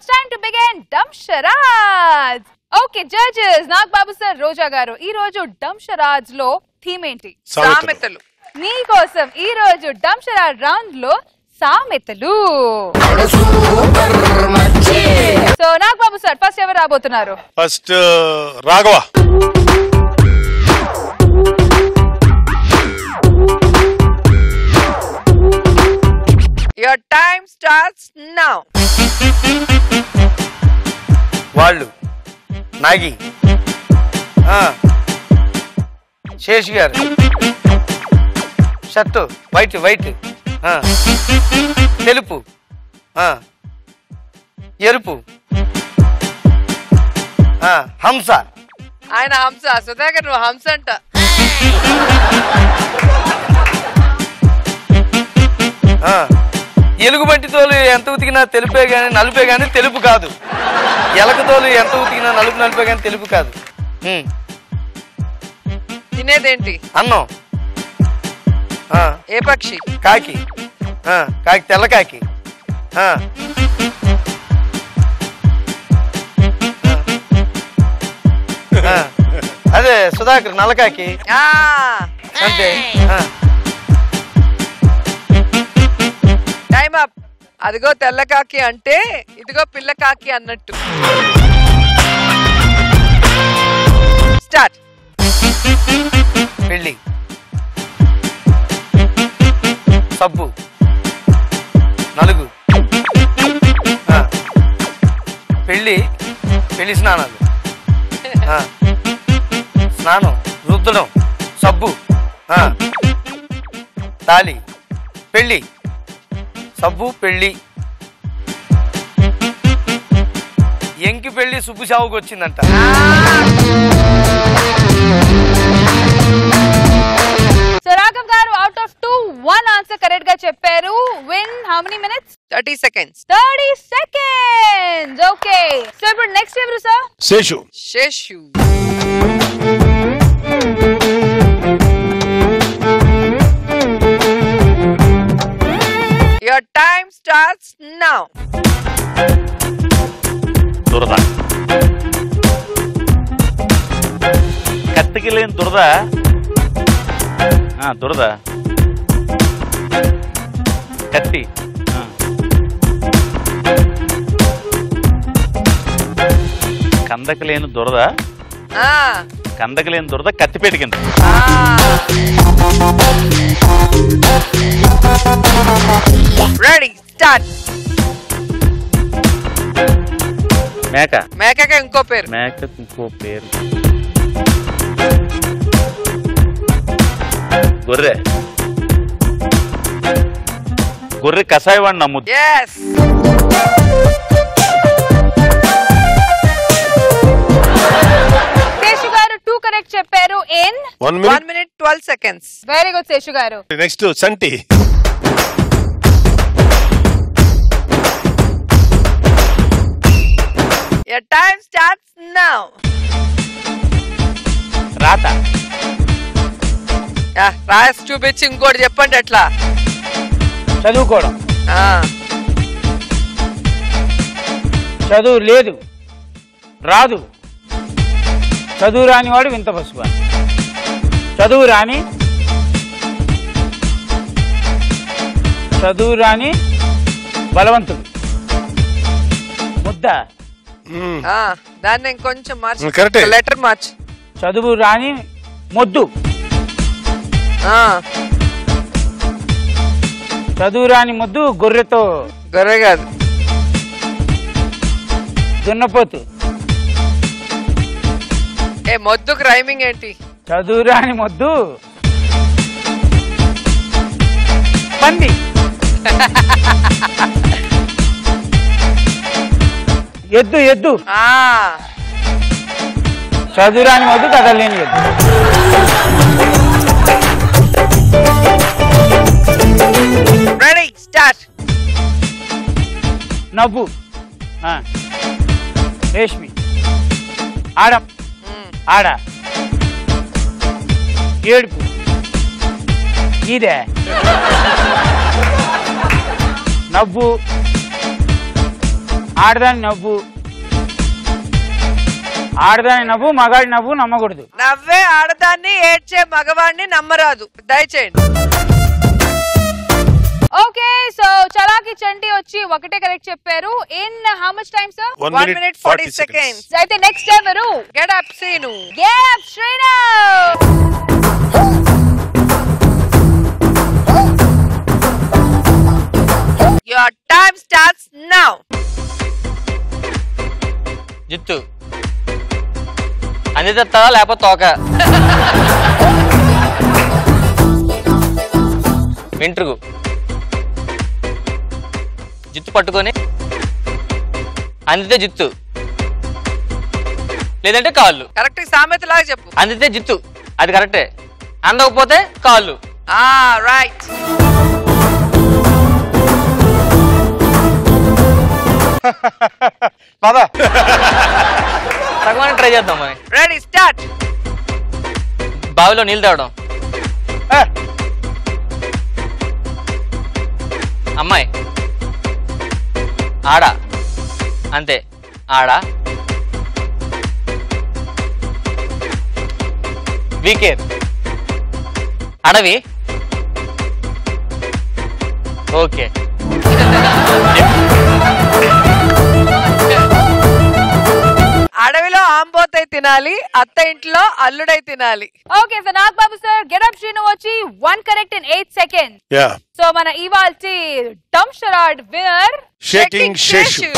it's time to begin Dumb Charades. Okay, judges, Nagbabu sir, Roja garu. Ee roju Dumb Charades lo theme enti? Saametalu. Nee kosam ee roju Dumb Charade round lo Saametalu. So Nagbabu sir, first ever rabotunnaru? First Raghava. Your time starts now. వాళ్ళు నాగి శేషి గారు shirt white white తెలుపు ఎరుపు హంస ఆయన హంస సుధాకర్ నువ్వు హంస అంట ఎలుగుబంటి తోలు ఎంత ఉతికినా తెలుపే గాని నలుపే గాని తెలుపు కాదు. ఎలక తోలు ఎంత ఉతికినా నలుపు నలుపే గాని తెలుపు కాదు. తినేదేంటి? అన్నం. ఏ పక్షి? కాకి. కాకి తెల్ల కాకి. అదే సుధాకర్ నల్లకాకి అంతే. Time up. అదిగో తెల్లకాకి అంటే ఇదిగో పిల్లకాకి అన్నట్టు. స్టార్ట్. పెళ్ళి, సబ్బు, నలుగు, పెళ్ళి, పెళ్లి స్నానాలు, స్నానం, రుద్దడం, సబ్బు, తాళి, పెళ్ళి, సబ్బు, పెళ్ళి. ఎంకి పెళ్ళి సుబ్బు సావుకు వచ్చిందంట. So Raghav garu, out of 2, 1 answer correct ga chepparu. Win how many minutes? 30 seconds. 30 seconds. Okay. So ఇప్పుడు next ఎవరు sir? Seshu. Seshu. Your time starts now. దురద. కత్తికి లేని దురద. దురద. కత్తి. కందకి లేని దురద. కందకి లేని దురద కత్తిపేట కింద. Ready, start. మేక. మేకకి ఇంకో పేరు. మేకకు ఇంకో పేరు. గొర్రె. గొర్రె కషాయవాడిని నమ్ముద్దు. Yes. శేషు గారు 2 correct చెప్పారు in 1 minute. 1 minute 12 seconds. Very good Seshu గారు. Next Santi. Your time starts now. రాత. రాసి చూపించి ఇంకోటి చెప్పండి ఎట్లా. చదువుకోవడం. చదువు లేదు, రాదు. చదువు రాని వాడు వింత పశువు. చదువు రాని బలవంతుడు. ముద్ద. దాన్ని ఇంకొంచెం మార్చు. కరెక్టే. లెటర్ మార్చు. చదువు రాని మొద్దు. చదువు రాని మొద్దు గొర్రెతో. గొర్రె కాదు. దున్నపోతు. మొద్దుకు రైమింగ్ ఏంటి? చదువు రాని మొద్దు పంది. ఎద్దు. ఎద్దు. చదువు రాని మొద్దు కదలేని ఎద్దు. Ready, start. నవ్వు. రేష్మి. ఆడం. ఆడ. ఏడుపు. ఇదే నవ్వు ఆడదాని నవ్వు. ఆడదాని నవ్వు మగాడి నవ్వు నమ్మకూడదు. నవ్వే ఆడదాన్ని ఏడ్చే మగవాడిని నమ్మరాదు. దయచేయండి. ఓకే సో చలాకి చంటి వచ్చి ఒకటే కరెక్ట్ చెప్పారు. In how much time sir? 1 1 minute minute 40 40 seconds. అయితే నెక్స్ట్ ఎవరు? Get up, Sinu. Get Srinath. Your time starts now. జుత్తు అందితత్తా లేకపోతే తోక. వెంట్రుకు జుత్తు పట్టుకొని అందితే జుత్తు, లేదంటే కాళ్ళు. కరెక్ట్ సామెత లాగా చెప్పు. అందితే జుత్తు అది కరెక్టే, అందకపోతే కాళ్ళు. రైట్. పదా సగమాన్ని ట్రై చేద్దాం మరి. Ready start. బావిలో నీళ్ళు తాగడం. అమ్మాయి ఆడ అంతే ఆడ. వీకేర్ అడవి. ఓకే అడవిలో ఆంబోతై తినాలి, అత్త ఇంట్లో అల్లుడై తినాలి. Okay so Nagababu sir get up Srinu వచ్చి 1 correct in 8 seconds. Yeah so మన ఇవాల్టి డమ్ షరాడ్ విన్నర్ షేకింగ్ శేషు. Sheshu.